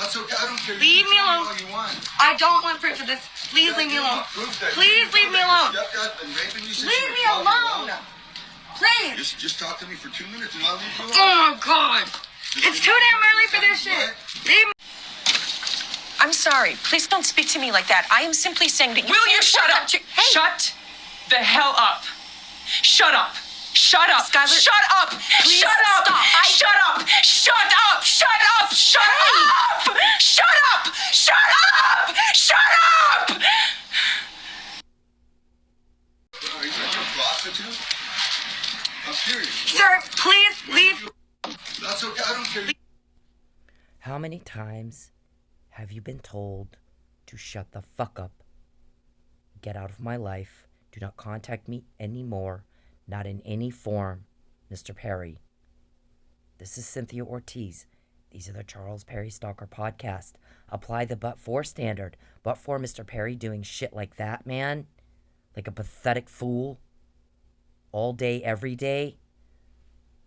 That's okay. I don't care. Leave me alone. All you want. I don't want proof of this. Please leave me alone. Please leave me alone. Leave me alone. Please. Just talk to me for 2 minutes and I'll leave you alone. Oh, God. It's too damn early for this shit. Leave me. I'm sorry. Please don't speak to me like that. I am simply saying that you Will you shut up? Hey. Shut the hell up. Shut up. Shut up. Skylar, shut up. Please shut up. stop. Shut up. Shut up. Shut up. Shut up. Shut up. Shut up. Shut up. Are you a prostitute? I'm serious. Sir, please leave. That's okay. I don't care. How many times have you been told to shut the fuck up? Get out of my life. Do not contact me anymore. Not in any form, Mr. Perry. This is Cynthia Ortiz. These are the Charles Perry Stalker podcast. Apply the but-for standard. But for Mr. Perry doing shit like that, man, like a pathetic fool, all day, every day,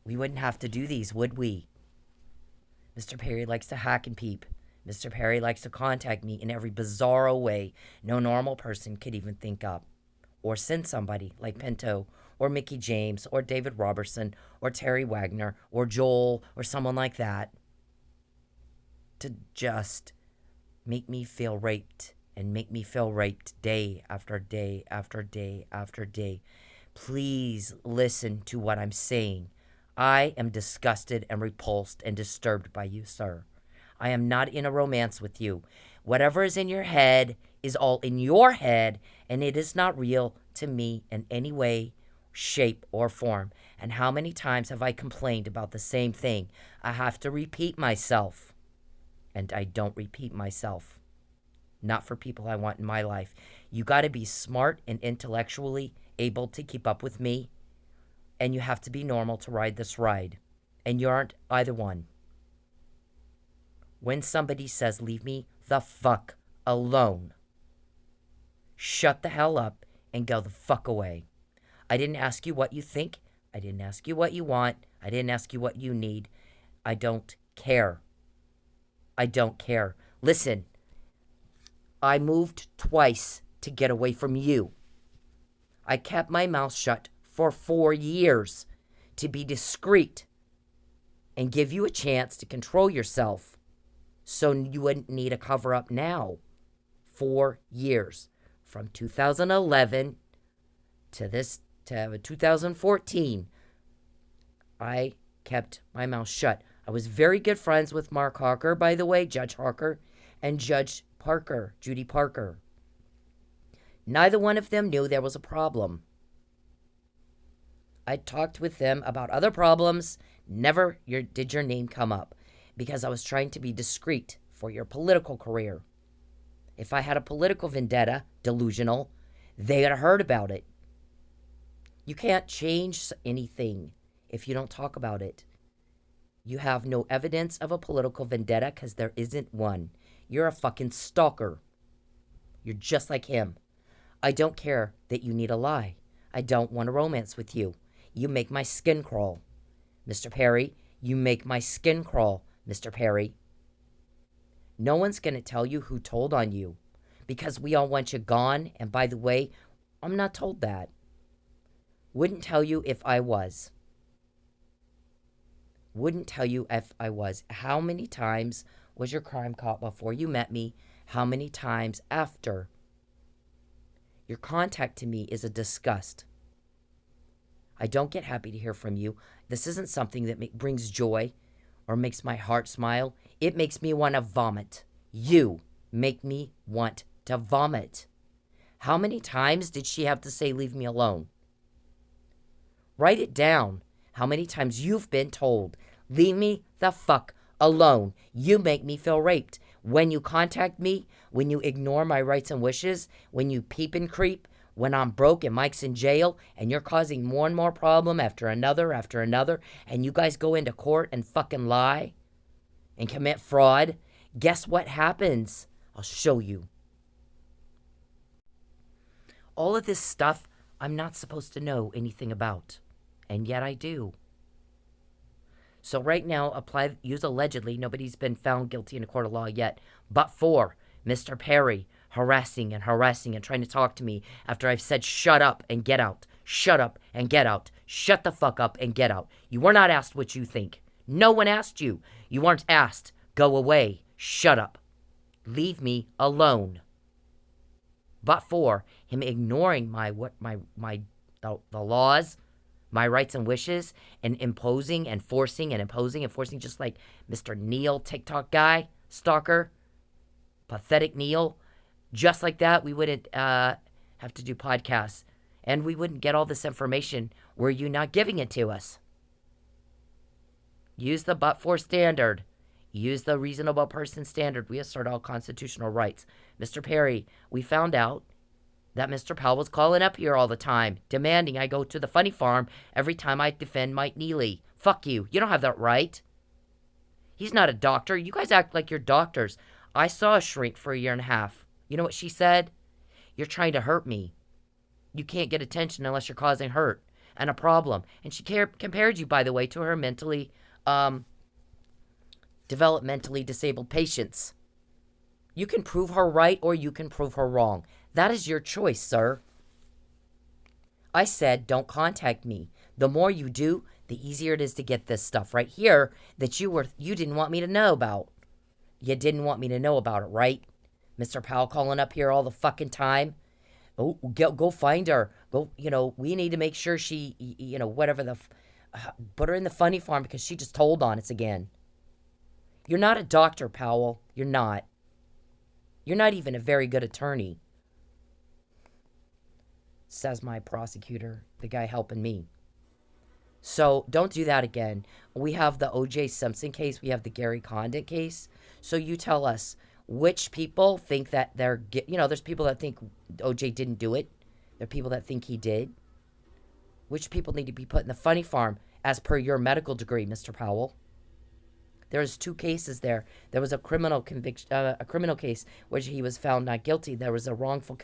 we wouldn't have to do these, would we? Mr. Perry likes to hack and peep. Mr. Perry likes to contact me in every bizarro way no normal person could even think up. Or send somebody like Pinto, or Mickey James, or David Robertson, or Terry Wagner, or Joel, or someone like that, to just make me feel raped, and make me feel raped day after day after day after day. Please listen to what I'm saying. I am disgusted and repulsed and disturbed by you, sir. I am not in a romance with you. Whatever is in your head is all in your head, and it is not real to me in any way, shape, or form. And how many times have I complained about the same thing? I have to repeat myself. And I don't repeat myself. Not for people I want in my life. You got to be smart and intellectually able to keep up with me. And you have to be normal to ride this ride. And you aren't either one. When somebody says, leave me the fuck alone, shut the hell up and go the fuck away. I didn't ask you what you think. I didn't ask you what you want. I didn't ask you what you need. I don't care. I don't care. Listen, I moved twice to get away from you. I kept my mouth shut for 4 years to be discreet and give you a chance to control yourself so you wouldn't need a cover-up now. 4 years. From 2011 to 2014, I kept my mouth shut. I was very good friends with Mark Harker, by the way, Judge Harker, and Judge Parker, Judy Parker. Neither one of them knew there was a problem. I talked with them about other problems. Never did your name come up because I was trying to be discreet for your political career. If I had a political vendetta, delusional, they had heard about it. You can't change anything if you don't talk about it. You have no evidence of a political vendetta because there isn't one. You're a fucking stalker. You're just like him. I don't care that you need a lie. I don't want a romance with you. You make my skin crawl. Mr. Perry, you make my skin crawl, Mr. Perry. No one's going to tell you who told on you because we all want you gone. And by the way, I'm not told that. Wouldn't tell you if I was. Wouldn't tell you if I was. How many times was your crime caught before you met me? How many times after? Your contact to me is a disgust. I don't get happy to hear from you. This isn't something that brings joy or makes my heart smile. It makes me want to vomit. You make me want to vomit. How many times did she have to say, leave me alone? Write it down. How many times you've been told, leave me the fuck alone. You make me feel raped. When you contact me, when you ignore my rights and wishes, when you peep and creep, when I'm broke and Mike's in jail and you're causing more and more problem after another, and you guys go into court and fucking lie and commit fraud, guess what happens? I'll show you. All of this stuff I'm not supposed to know anything about, and yet I do. So right now, use allegedly. Nobody's been found guilty in a court of law yet. But for Mr. Perry harassing and trying to talk to me after I've said shut up and get out. Shut up and get out. Shut the fuck up and get out. You were not asked what you think. No one asked you. You weren't asked. Go away. Shut up. Leave me alone. But for him ignoring the laws, my rights and wishes, and imposing and forcing, just like Mr. Neil, TikTok guy, stalker, pathetic Neil, just like that, we wouldn't have to do podcasts, and we wouldn't get all this information were you not giving it to us. Use the but-for standard. Use the reasonable person standard. We assert all constitutional rights. Mr. Perry, we found out that Mr. Powell was calling up here all the time, demanding I go to the funny farm every time I defend Mike Neely. Fuck you. You don't have that right. He's not a doctor. You guys act like you're doctors. I saw a shrink for a year and a half. You know what she said? You're trying to hurt me. You can't get attention unless you're causing hurt and a problem. And she compared you, by the way, to her developmentally disabled patients. You can prove her right or you can prove her wrong. That is your choice, sir. I said, don't contact me. The more you do, the easier it is to get this stuff right here that you didn't want me to know about. You didn't want me to know about it, right? Mr. Powell calling up here all the fucking time. Oh, go find her. Go, we need to make sure she, whatever put her in the funny farm because she just told on us again. You're not a doctor, Powell. You're not. You're not even a very good attorney. Says my prosecutor, the guy helping me. So don't do that again. We have the O.J. Simpson case. We have the Gary Condit case. So you tell us which people think that there's people that think O.J. didn't do it. There are people that think he did. Which people need to be put in the funny farm as per your medical degree, Mr. Powell? There's 2 cases there. There was a criminal case which he was found not guilty. There was a wrongful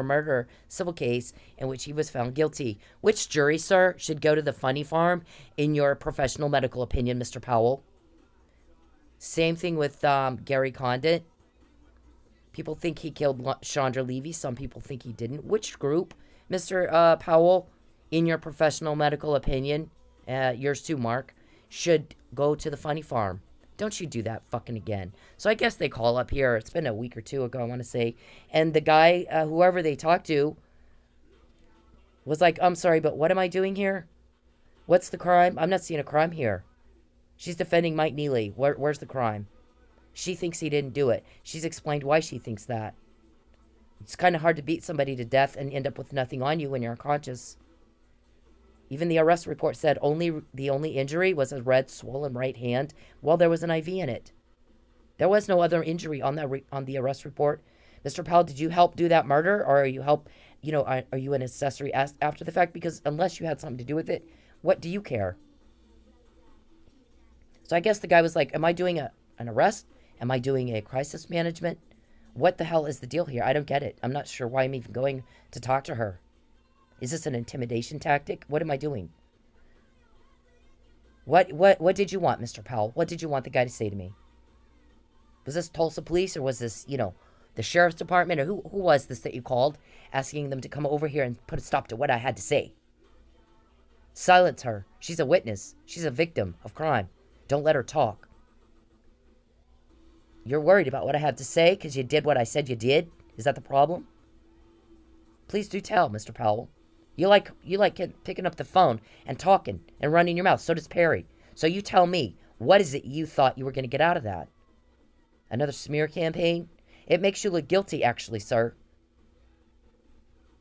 murder civil case in which he was found guilty. Which jury, sir, should go to the funny farm in your professional medical opinion, Mr. Powell? Same thing with Gary Condit. People think he killed Chandra Levy. Some people think he didn't. Which group, Mr. Powell, in your professional medical opinion, yours too, Mark, should go to the funny farm? Don't you do that fucking again. So I guess they call up here. It's been a week or 2 ago, I want to say. And the guy, whoever they talked to, was like, I'm sorry, but what am I doing here? What's the crime? I'm not seeing a crime here. She's defending Mike Neely. Where's the crime? She thinks he didn't do it. She's explained why she thinks that. It's kind of hard to beat somebody to death and end up with nothing on you when you're unconscious. Even the arrest report said the only injury was a red, swollen right hand while there was an IV in it. There was no other injury on the arrest report. Mr. Powell, did you help do that murder, or are you are you an accessory after the fact? Because unless you had something to do with it, what do you care? So I guess the guy was like, am I doing an arrest? Am I doing a crisis management? What the hell is the deal here? I don't get it. I'm not sure why I'm even going to talk to her. Is this an intimidation tactic? What am I doing? What did you want, Mr. Powell? What did you want the guy to say to me? Was this Tulsa police, or was this, the sheriff's department, or who was this that you called, asking them to come over here and put a stop to what I had to say? Silence her. She's a witness. She's a victim of crime. Don't let her talk. You're worried about what I have to say because you did what I said you did? Is that the problem? Please do tell, Mr. Powell. You like picking up the phone and talking and running your mouth. So does Perry. So you tell me, what is it you thought you were going to get out of that? Another smear campaign? It makes you look guilty, actually, sir.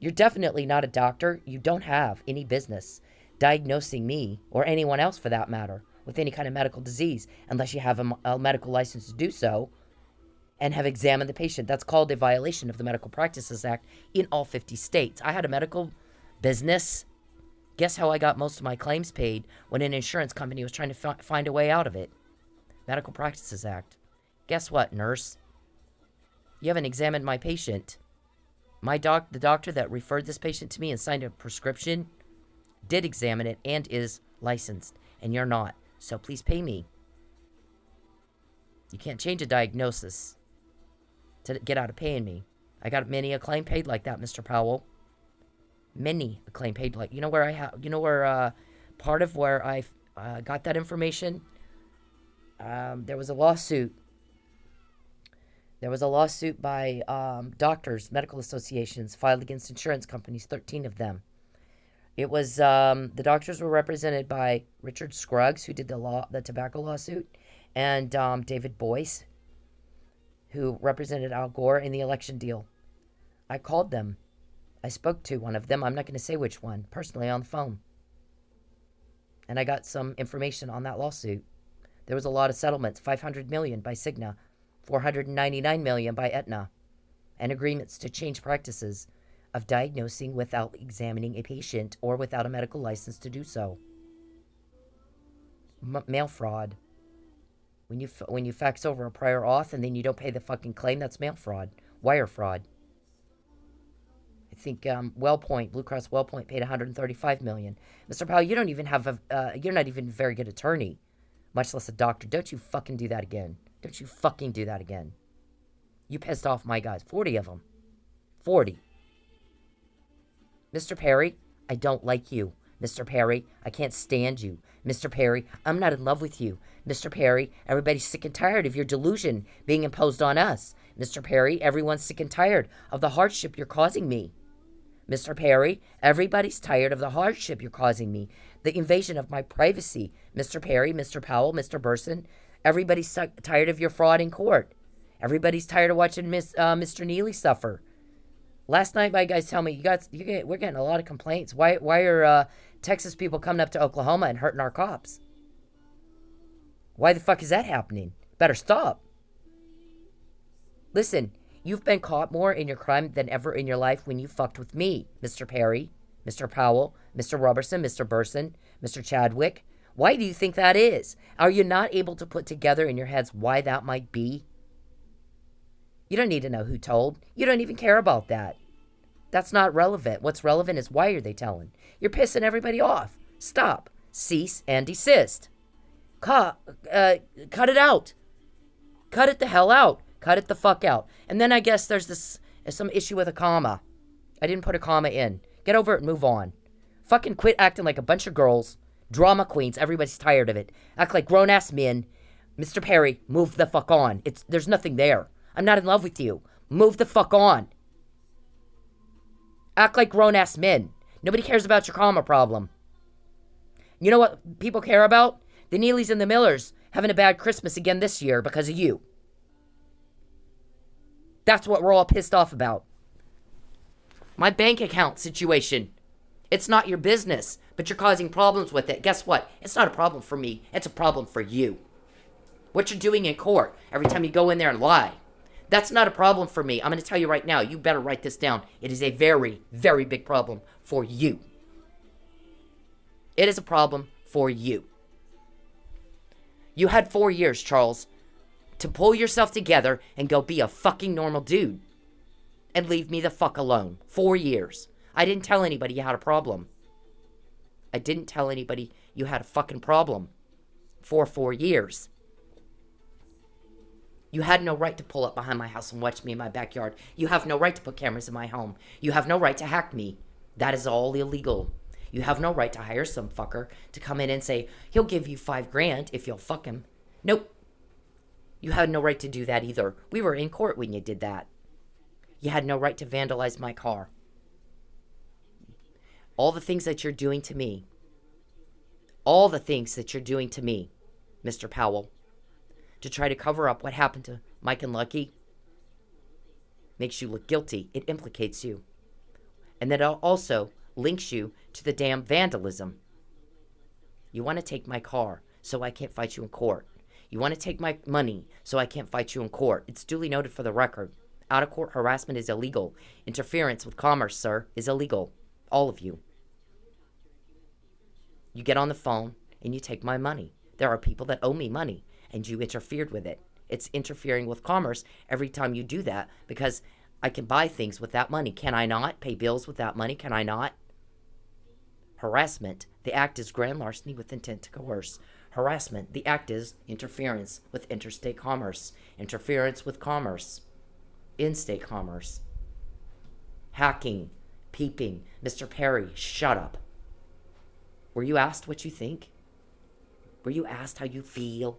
You're definitely not a doctor. You don't have any business diagnosing me, or anyone else for that matter, with any kind of medical disease, unless you have a medical license to do so and have examined the patient. That's called a violation of the Medical Practices Act in all 50 states. I had a medical business. Guess how I got most of my claims paid when an insurance company was trying to find a way out of it? Medical Practices Act. Guess what, nurse? You haven't examined my patient. The doctor that referred this patient to me and signed a prescription did examine it and is licensed, and you're not. So please pay me. You can't change a diagnosis to get out of paying me. I got many a claim paid like that, Mr. Powell. Many a claim paid like, part of where I got that information? There was a lawsuit. There was a lawsuit by doctors, medical associations filed against insurance companies, 13 of them. It was, the doctors were represented by Richard Scruggs, who did the tobacco lawsuit, and David Boyce, who represented Al Gore in the election deal. I called them. I spoke to one of them. I'm not going to say which one, personally on the phone. And I got some information on that lawsuit. There was a lot of settlements, $500 million by Cigna, $499 million by Aetna, and agreements to change practices of diagnosing without examining a patient or without a medical license to do so. Mail fraud. When you fax over a prior auth and then you don't pay the fucking claim, that's mail fraud. Wire fraud. I think Blue Cross WellPoint paid $135 million. Mr. Powell, you don't even have you're not even a very good attorney, much less a doctor. Don't you fucking do that again. Don't you fucking do that again. You pissed off my guys. 40 of them. 40. Mr. Perry, I don't like you. Mr. Perry, I can't stand you. Mr. Perry, I'm not in love with you. Mr. Perry, everybody's sick and tired of your delusion being imposed on us. Mr. Perry, everyone's sick and tired of the hardship you're causing me. Mr. Perry, everybody's tired of the hardship you're causing me. The invasion of my privacy. Mr. Perry, Mr. Powell, Mr. Burson, everybody's tired of your fraud in court. Everybody's tired of watching Mr. Neely suffer. Last night, my guys tell me, we're getting a lot of complaints. Why are Texas people coming up to Oklahoma and hurting our cops? Why the fuck is that happening? Better stop. Listen, you've been caught more in your crime than ever in your life when you fucked with me, Mr. Perry, Mr. Powell, Mr. Robertson, Mr. Burson, Mr. Chadwick. Why do you think that is? Are you not able to put together in your heads why that might be? You don't need to know who told. You don't even care about that. That's not relevant. What's relevant is why are they telling? You're pissing everybody off. Stop. Cease and desist. Cut it out. Cut it the hell out. Cut it the fuck out. And then I guess there's some issue with a comma. I didn't put a comma in. Get over it and move on. Fucking quit acting like a bunch of girls. Drama queens. Everybody's tired of it. Act like grown-ass men. Mr. Perry, move the fuck on. There's nothing there. I'm not in love with you. Move the fuck on. Act like grown-ass men. Nobody cares about your karma problem. You know what people care about? The Neelys and the Millers having a bad Christmas again this year because of you. That's what we're all pissed off about. My bank account situation. It's not your business, but you're causing problems with it. Guess what? It's not a problem for me. It's a problem for you. What you're doing in court every time you go in there and lie. That's not a problem for me. I'm going to tell you right now. You better write this down. It is a very, very big problem for you. It is a problem for you. You had 4 years, Charles, to pull yourself together and go be a fucking normal dude. And leave me the fuck alone. 4 years. I didn't tell anybody you had a problem. I didn't tell anybody you had a fucking problem. For 4 years. You had no right to pull up behind my house and watch me in my backyard. You have no right to put cameras in my home. You have no right to hack me. That is all illegal. You have no right to hire some fucker to come in and say, he'll give you $5,000 if you'll fuck him. Nope. You had no right to do that either. We were in court when you did that. You had no right to vandalize my car. All the things that you're doing to me. All the things that you're doing to me, Mr. Powell. To try to cover up what happened to Mike and Lucky makes you look guilty. It implicates you. And that also links you to the damn vandalism. You want to take my car so I can't fight you in court. You want to take my money so I can't fight you in court. It's duly noted for the record. Out-of-court harassment is illegal. Interference with commerce, sir, is illegal. All of you. You get on the phone and you take my money. There are people that owe me money. And you interfered with it. It's interfering with commerce every time you do that because I can buy things with that money. Can I not? Pay bills with that money? Can I not? Harassment. The act is grand larceny with intent to coerce. Harassment, the act is interference with interstate commerce, interference with commerce, in-state commerce. Hacking, peeping. Mr. Perry, shut up. Were you asked what you think? Were you asked how you feel?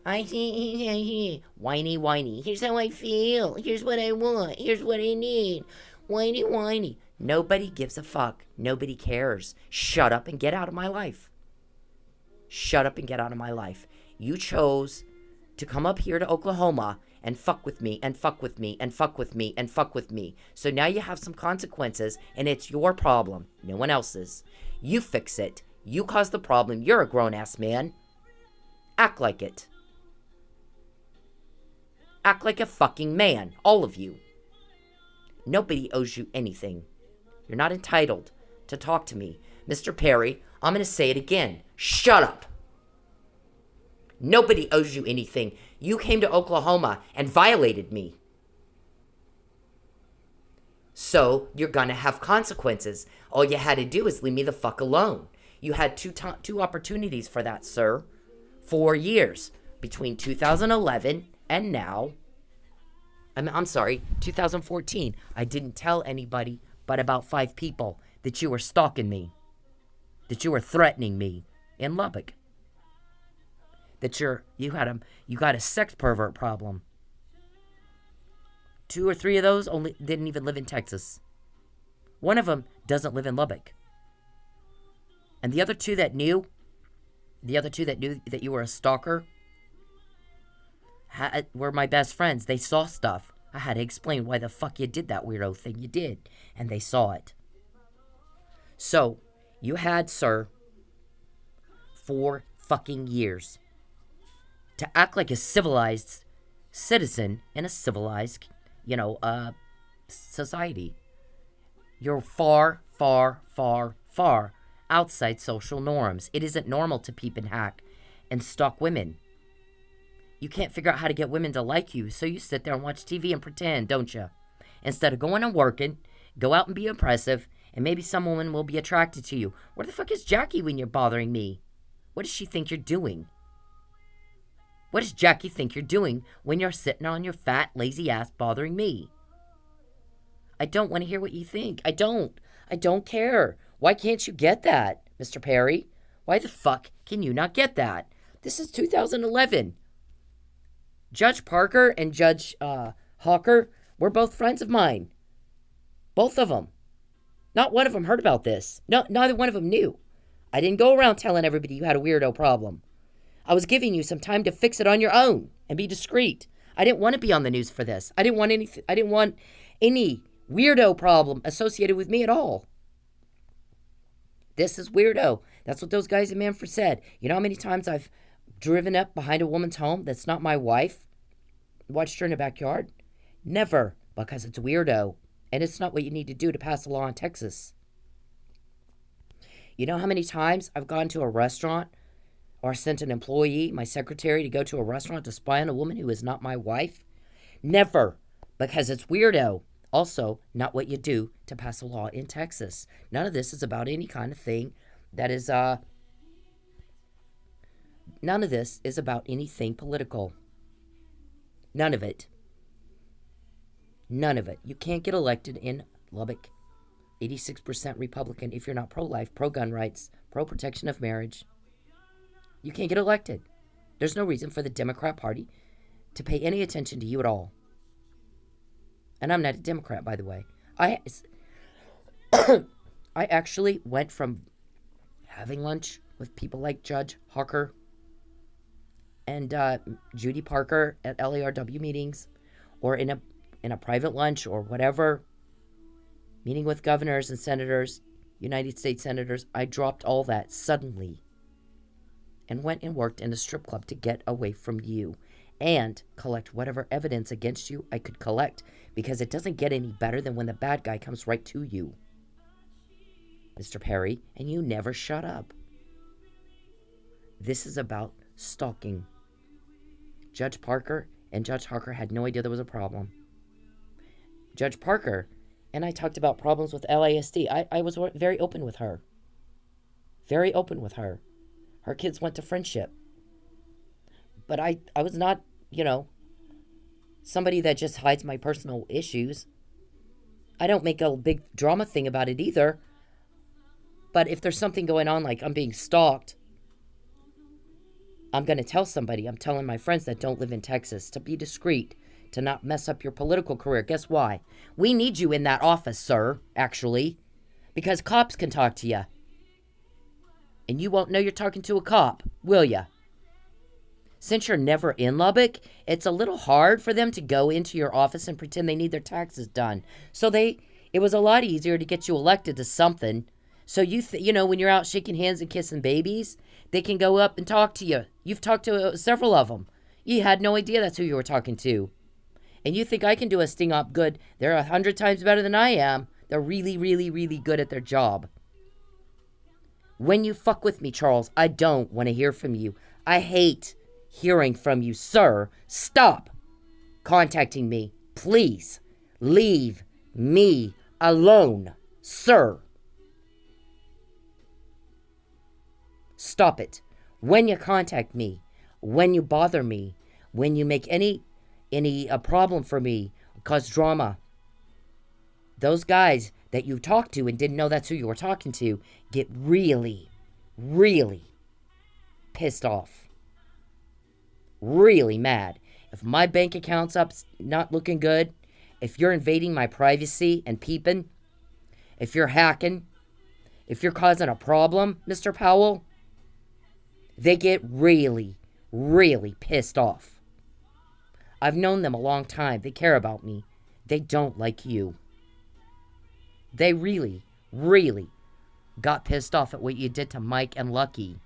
Whiny, whiny. Here's how I feel. Here's what I want. Here's what I need. Whiny, whiny. Nobody gives a fuck. Nobody cares. Shut up and get out of my life. Shut up and get out of my life. You chose to come up here to Oklahoma and fuck with me and fuck with me and fuck with me and fuck with me. So now you have some consequences and it's your problem. No one else's. You fix it. You caused the problem. You're a grown-ass man. Act like it. Act like a fucking man. All of you. Nobody owes you anything. You're not entitled to talk to me. Mr. Perry, I'm going to say it again. Shut up. Nobody owes you anything. You came to Oklahoma and violated me. So you're going to have consequences. All you had to do is leave me the fuck alone. You had two opportunities for that, sir. 4 years. Between 2011 and now. I'm sorry, 2014. I didn't tell anybody but about 5 people that you were stalking me. That you were threatening me in Lubbock. That you got a sex pervert problem. 2 or 3 of those only didn't even live in Texas. One of them doesn't live in Lubbock. And the other two that knew that you were a stalker were my best friends. They saw stuff. I had to explain why the fuck you did that weirdo thing you did. And they saw it. So, you had, sir, 4 fucking years to act like a civilized citizen in a civilized, society. You're far, far, far, far outside social norms. It isn't normal to peep and hack and stalk women. You can't figure out how to get women to like you, so you sit there and watch TV and pretend, don't you? Instead of going and working, go out and be impressive, and maybe some woman will be attracted to you. Where the fuck is Jackie when you're bothering me? What does she think you're doing? What does Jackie think you're doing when you're sitting on your fat, lazy ass bothering me? I don't want to hear what you think. I don't care. Why can't you get that, Mr. Perry? Why the fuck can you not get that? This is 2011. Judge Parker and Judge Hawker were both friends of mine. Both of them. Not one of them heard about this. No, neither one of them knew. I didn't go around telling everybody you had a weirdo problem. I was giving you some time to fix it on your own and be discreet. I didn't want to be on the news for this. I didn't want any weirdo problem associated with me at all. This is weirdo. That's what those guys in Manfred said. You know how many times I've driven up behind a woman's home that's not my wife? Watched her in the backyard? Never, because it's weirdo. And it's not what you need to do to pass a law in Texas. You know how many times I've gone to a restaurant or sent an employee, my secretary, to go to a restaurant to spy on a woman who is not my wife? Never, because it's weirdo. Also, not what you do to pass a law in Texas. None of this is about any kind of thing that is, none of this is about anything political. None of it. None of it. You can't get elected in Lubbock. 86% Republican if you're not pro-life, pro-gun rights, pro-protection of marriage. You can't get elected. There's no reason for the Democrat Party to pay any attention to you at all. And I'm not a Democrat, by the way. I actually went from having lunch with people like Judge Hawker and Judy Parker at LARW meetings, or in a private lunch or whatever, meeting with governors and senators, United States senators. I dropped all that suddenly and went and worked in a strip club to get away from you and collect whatever evidence against you I could collect, because it doesn't get any better than when the bad guy comes right to you, Mr. Perry, and you never shut up. This is about stalking. Judge Parker and Judge Hawker had no idea there was a problem. Judge Parker and I talked about problems with LASD. I was very open with her. Very open with her. Her kids went to Friendship. But I was not, somebody that just hides my personal issues. I don't make a big drama thing about it either. But if there's something going on, like I'm being stalked, I'm going to tell somebody. I'm telling my friends that don't live in Texas to be discreet, to not mess up your political career. Guess why? We need you in that office, sir, actually, because cops can talk to you. And you won't know you're talking to a cop, will you? Since you're never in Lubbock, it's a little hard for them to go into your office and pretend they need their taxes done. So it was a lot easier to get you elected to something. So when you're out shaking hands and kissing babies, they can go up and talk to you. You've talked to several of them. You had no idea that's who you were talking to. And you think I can do a sting op good. They're 100 times better than I am. They're really, really, really good at their job. When you fuck with me, Charles, I don't want to hear from you. I hate hearing from you, sir. Stop contacting me. Please leave me alone, sir. Stop it. When you contact me, when you bother me, when you make any problem for me, cause drama, those guys that you talked to and didn't know that's who you were talking to get really, really pissed off. Really mad. If my bank account's up, not looking good, if you're invading my privacy and peeping, if you're hacking, if you're causing a problem, Mr. Powell, they get really, really pissed off. I've known them a long time. They care about me. They don't like you. They really, really got pissed off at what you did to Mike and Lucky.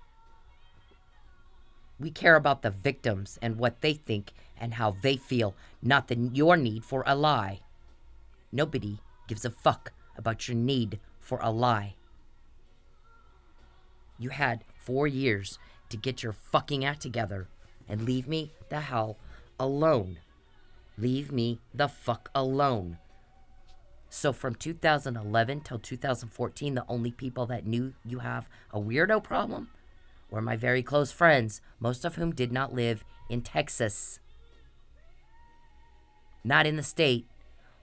We care about the victims and what they think and how they feel, not your need for a lie. Nobody gives a fuck about your need for a lie. You had 4 years to get your fucking act together and leave me the hell alone. Leave me the fuck alone. So from 2011 till 2014, the only people that knew you have a weirdo problem were my very close friends, most of whom did not live in Texas. Not in the state.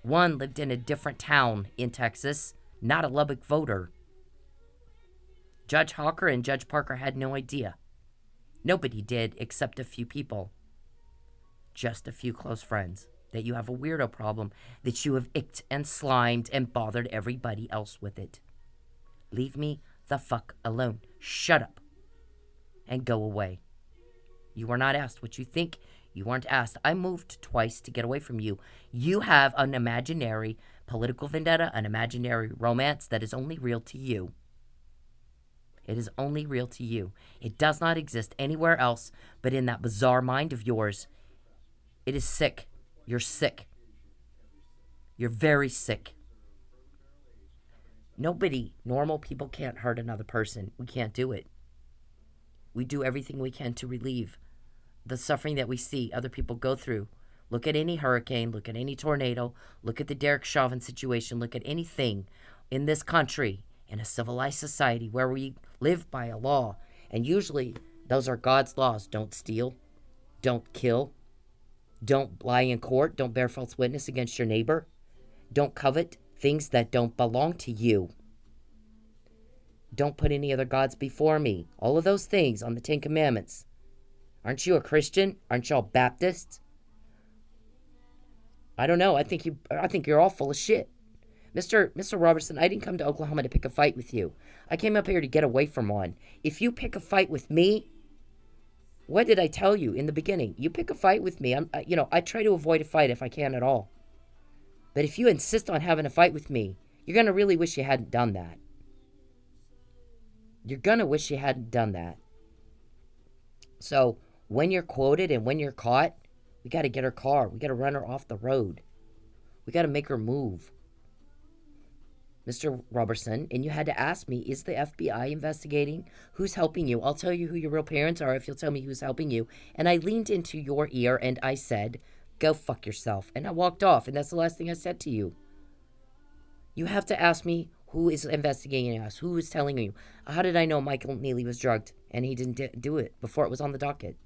One lived in a different town in Texas, not a Lubbock voter. Judge Hawker and Judge Parker had no idea. Nobody did except a few people. Just a few close friends. That you have a weirdo problem, that you have icked and slimed and bothered everybody else with it. Leave me the fuck alone. Shut up. And go away. You were not asked what you think. You weren't asked. I moved twice to get away from you. You have an imaginary political vendetta, an imaginary romance that is only real to you. It is only real to you. It does not exist anywhere else but in that bizarre mind of yours. It is sick. You're sick. You're very sick. Normal people can't hurt another person. We can't do it. We do everything we can to relieve the suffering that we see other people go through. Look at any hurricane, look at any tornado, look at the Derek Chauvin situation, look at anything in this country, in a civilized society where we live by a law. And usually those are God's laws. Don't steal, don't kill, don't lie in court, don't bear false witness against your neighbor, don't covet things that don't belong to you. Don't put any other gods before me. All of those things on the 10 Commandments. Aren't you a Christian? Aren't y'all Baptists? I don't know. I think you're all full of shit. Mr. Robertson, I didn't come to Oklahoma to pick a fight with you. I came up here to get away from one. If you pick a fight with me, what did I tell you in the beginning? You pick a fight with me. I try to avoid a fight if I can at all. But if you insist on having a fight with me, you're going to really wish you hadn't done that. You're going to wish you hadn't done that. So when you're quoted and when you're caught, we got to get her car. We got to run her off the road. We got to make her move. Mr. Robertson, and you had to ask me, is the FBI investigating? Who's helping you? I'll tell you who your real parents are if you'll tell me who's helping you. And I leaned into your ear and I said, go fuck yourself. And I walked off, and that's the last thing I said to you. You have to ask me Who is investigating us? Who is telling you? How did I know Michael Neely was drugged and he didn't do it before it was on the docket?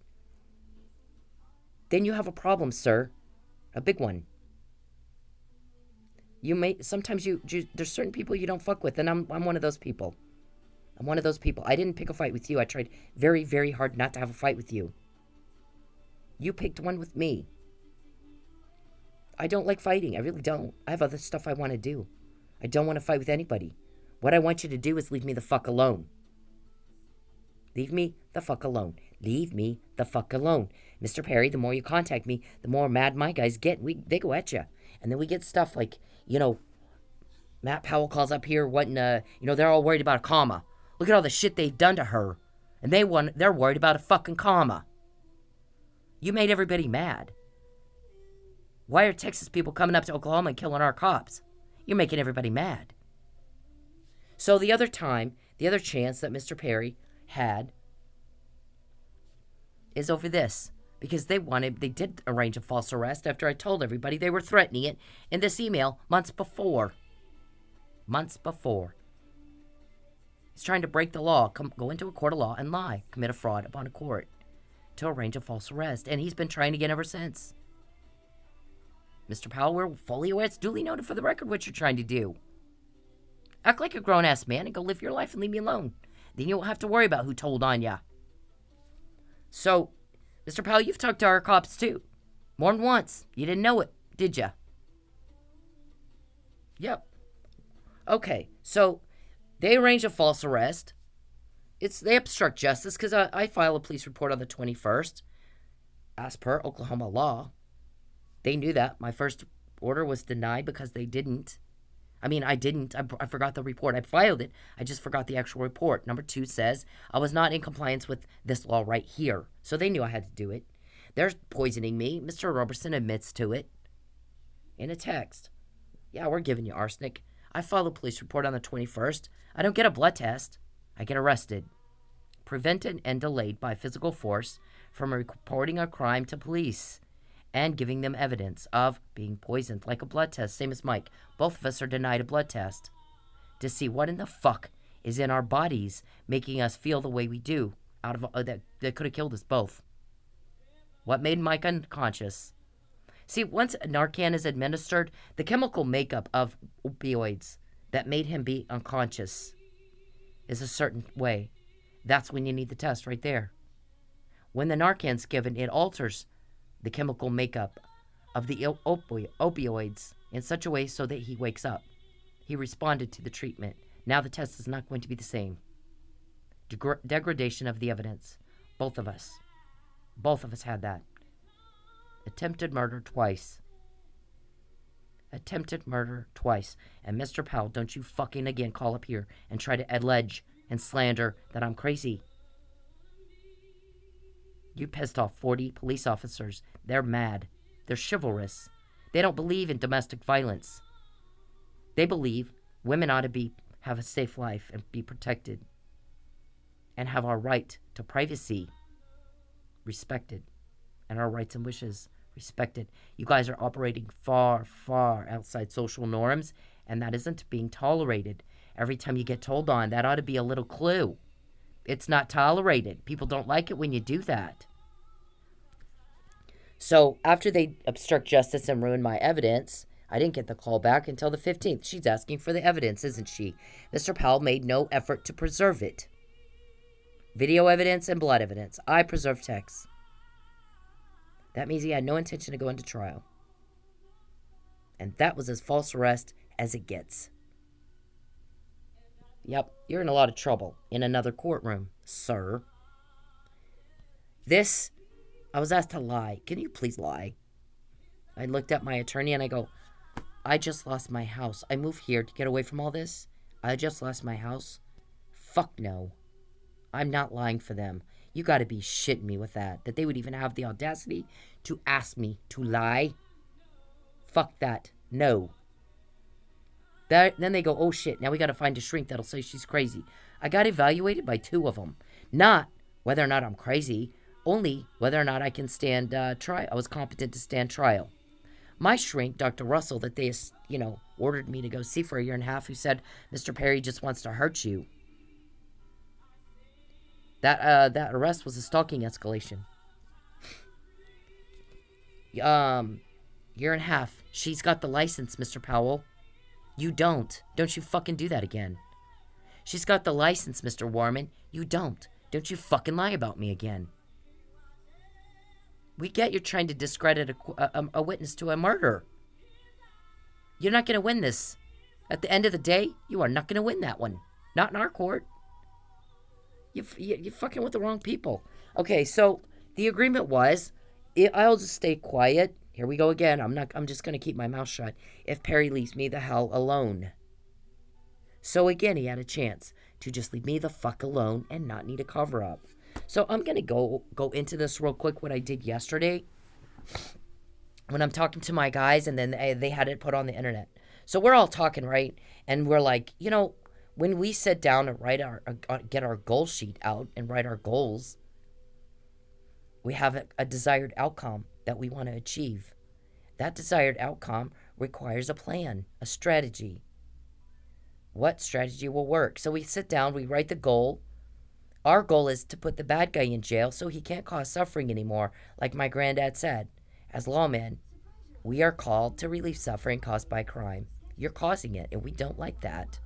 Then you have a problem, sir. A big one. Sometimes there's certain people you don't fuck with, and I'm one of those people. I'm one of those people. I didn't pick a fight with you. I tried very, very hard not to have a fight with you. You picked one with me. I don't like fighting. I really don't. I have other stuff I want to do. I don't want to fight with anybody. What I want you to do is leave me the fuck alone. Leave me the fuck alone. Leave me the fuck alone. Mr. Perry, the more you contact me, the more mad my guys get. They go at you. And then we get stuff like, Matt Powell calls up here wanting they're all worried about a comma. Look at all the shit they've done to her. And they're worried about a fucking comma. You made everybody mad. Why are Texas people coming up to Oklahoma and killing our cops? You're making everybody mad. So the other chance that Mr. Perry had is over this. Because they did arrange a false arrest after I told everybody they were threatening it in this email months before. Months before. He's trying to break the law, go into a court of law and lie, commit a fraud upon a court to arrange a false arrest. And he's been trying again ever since. Mr. Powell, we're fully aware. It's duly noted for the record what you're trying to do. Act like a grown-ass man and go live your life and leave me alone. Then you won't have to worry about who told on ya. So, Mr. Powell, you've talked to our cops too. More than once. You didn't know it, did ya? Yep. Okay, so they arrange a false arrest. They obstruct justice because I file a police report on the 21st as per Oklahoma law. They knew that. My first order was denied because they didn't. I didn't. I forgot the report. I filed it. I just forgot the actual report. Number 2 says I was not in compliance with this law right here. So they knew I had to do it. They're poisoning me. Mr. Robertson admits to it in a text. Yeah, we're giving you arsenic. I filed a police report on the 21st. I don't get a blood test. I get arrested. Prevented and delayed by physical force from reporting a crime to police and giving them evidence of being poisoned, like a blood test, same as Mike. Both of us are denied a blood test to see what in the fuck is in our bodies making us feel the way we do that could have killed us both. What made Mike unconscious? See, once Narcan is administered, the chemical makeup of opioids that made him be unconscious is a certain way. That's when you need the test right there. When the Narcan's given, it alters the chemical makeup of the opioids in such a way so that he wakes up. He responded to the treatment. Now the test is not going to be the same. Degradation of the evidence. Both of us had that. Attempted murder twice. Attempted murder twice. And Mr. Powell, don't you fucking again call up here and try to allege and slander that I'm crazy. You pissed off 40 police officers. They're mad. They're chivalrous. They don't believe in domestic violence. They believe women ought to have a safe life and be protected and have our right to privacy respected and our rights and wishes respected. You guys are operating far, far outside social norms, and that isn't being tolerated. Every time you get told on, that ought to be a little clue. It's not tolerated. People don't like it when you do that. So after they obstruct justice and ruin my evidence, I didn't get the call back until the 15th. She's asking for the evidence, isn't she? Mr. Powell made no effort to preserve it. Video evidence and blood evidence. I preserved texts. That means he had no intention of going to trial. And that was as false arrest as it gets. Yep, you're in a lot of trouble in another courtroom, sir. I was asked to lie. Can you please lie? I looked at my attorney and I go, I just lost my house. I moved here to get away from all this. I just lost my house. Fuck no. I'm not lying for them. You gotta be shitting me with that. That they would even have the audacity to ask me to lie. Fuck that. No. Then they go, oh shit, now we gotta find a shrink that'll say she's crazy. I got evaluated by 2 of them. Not whether or not I'm crazy, only whether or not I can stand trial. I was competent to stand trial. My shrink, Dr. Russell, that they, ordered me to go see for a year and a half, who said, Mr. Perry just wants to hurt you. That arrest was a stalking escalation. Year and a half. She's got the license, Mr. Powell. You don't. Don't you fucking do that again. She's got the license, Mr. Warman. You don't. Don't you fucking lie about me again. We get you're trying to discredit a witness to a murder. You're not going to win this. At the end of the day, you are not going to win that one. Not in our court. You're fucking with the wrong people. Okay, so the agreement was, I'll just stay quiet. Here we go again. I'm just going to keep my mouth shut if Perry leaves me the hell alone. So again, he had a chance to just leave me the fuck alone and not need a cover up. So I'm going to go into this real quick, what I did yesterday when I'm talking to my guys, and then they had it put on the internet. So we're all talking, right? And we're like, when we sit down and get our goal sheet out and write our goals, we have a desired outcome that we want to achieve. That desired outcome requires a plan, a strategy. What strategy will work? So we sit down, we write the goal. Our goal is to put the bad guy in jail so he can't cause suffering anymore, like my granddad said. As lawmen, we are called to relieve suffering caused by crime. You're causing it, and we don't like that.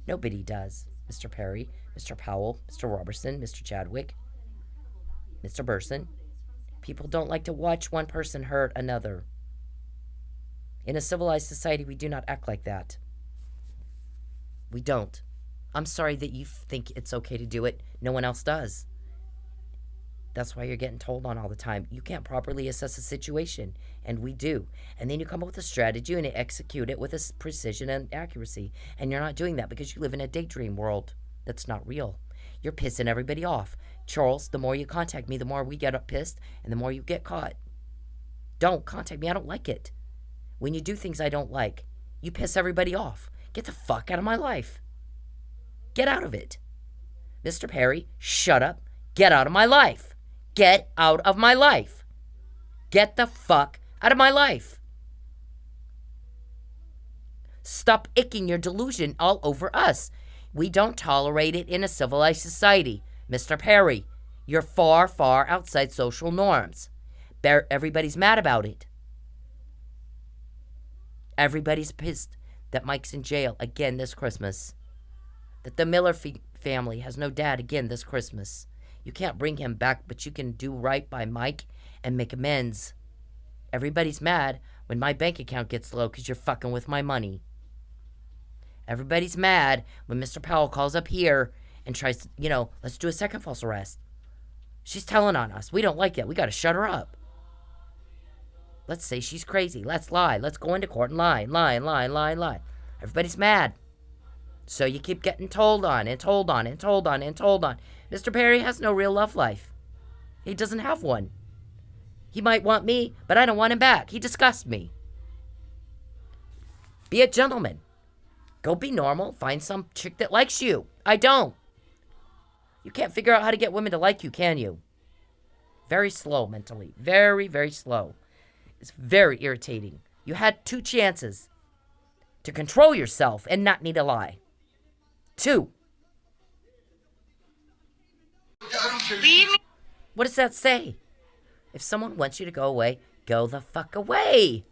Nobody does. Mr. Perry, Mr. Powell, Mr. Robertson, Mr. Chadwick, Mr. Burson. People don't like to watch one person hurt another. In a civilized society, we do not act like that. We don't. I'm sorry that you think it's okay to do it. No one else does. That's why you're getting told on all the time. You can't properly assess a situation, and we do. And then you come up with a strategy and execute it with a precision and accuracy. And you're not doing that because you live in a daydream world that's not real. You're pissing everybody off. Charles, the more you contact me, the more we get pissed, and the more you get caught. Don't contact me. I don't like it. When you do things I don't like, you piss everybody off. Get the fuck out of my life. Get out of it. Mr. Perry, shut up. Get out of my life. Get out of my life. Get the fuck out of my life. Stop icking your delusion all over us. We don't tolerate it in a civilized society. Mr. Perry, you're far, far outside social norms. Everybody's mad about it. Everybody's pissed that Mike's in jail again this Christmas. That the Miller family has no dad again this Christmas. You can't bring him back, but you can do right by Mike and make amends. Everybody's mad when my bank account gets low because you're fucking with my money. Everybody's mad when Mr. Powell calls up here and tries to, let's do a second false arrest. She's telling on us. We don't like it. We got to shut her up. Let's say she's crazy. Let's lie. Let's go into court and lie. Everybody's mad. So you keep getting told on. Mr. Perry has no real love life. He doesn't have one. He might want me, but I don't want him back. He disgusts me. Be a gentleman. Go be normal. Find some chick that likes you. I don't. You can't figure out how to get women to like you, can you? Very slow mentally. Very, very slow. It's very irritating. You had 2 chances to control yourself and not need to lie. 2. Leave me. What does that say? If someone wants you to go away, go the fuck away.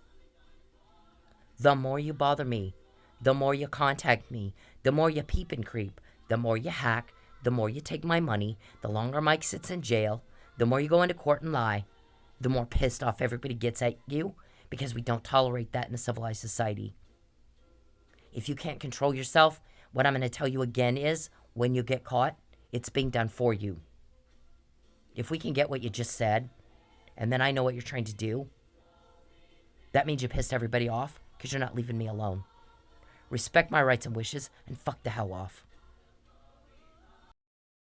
The more you bother me, the more you contact me, the more you peep and creep, the more you hack, the more you take my money, the longer Mike sits in jail, the more you go into court and lie, the more pissed off everybody gets at you, because we don't tolerate that in a civilized society. If you can't control yourself, what I'm going to tell you again is, when you get caught, it's being done for you. If we can get what you just said, and then I know what you're trying to do, that means you pissed everybody off because you're not leaving me alone. Respect my rights and wishes and fuck the hell off.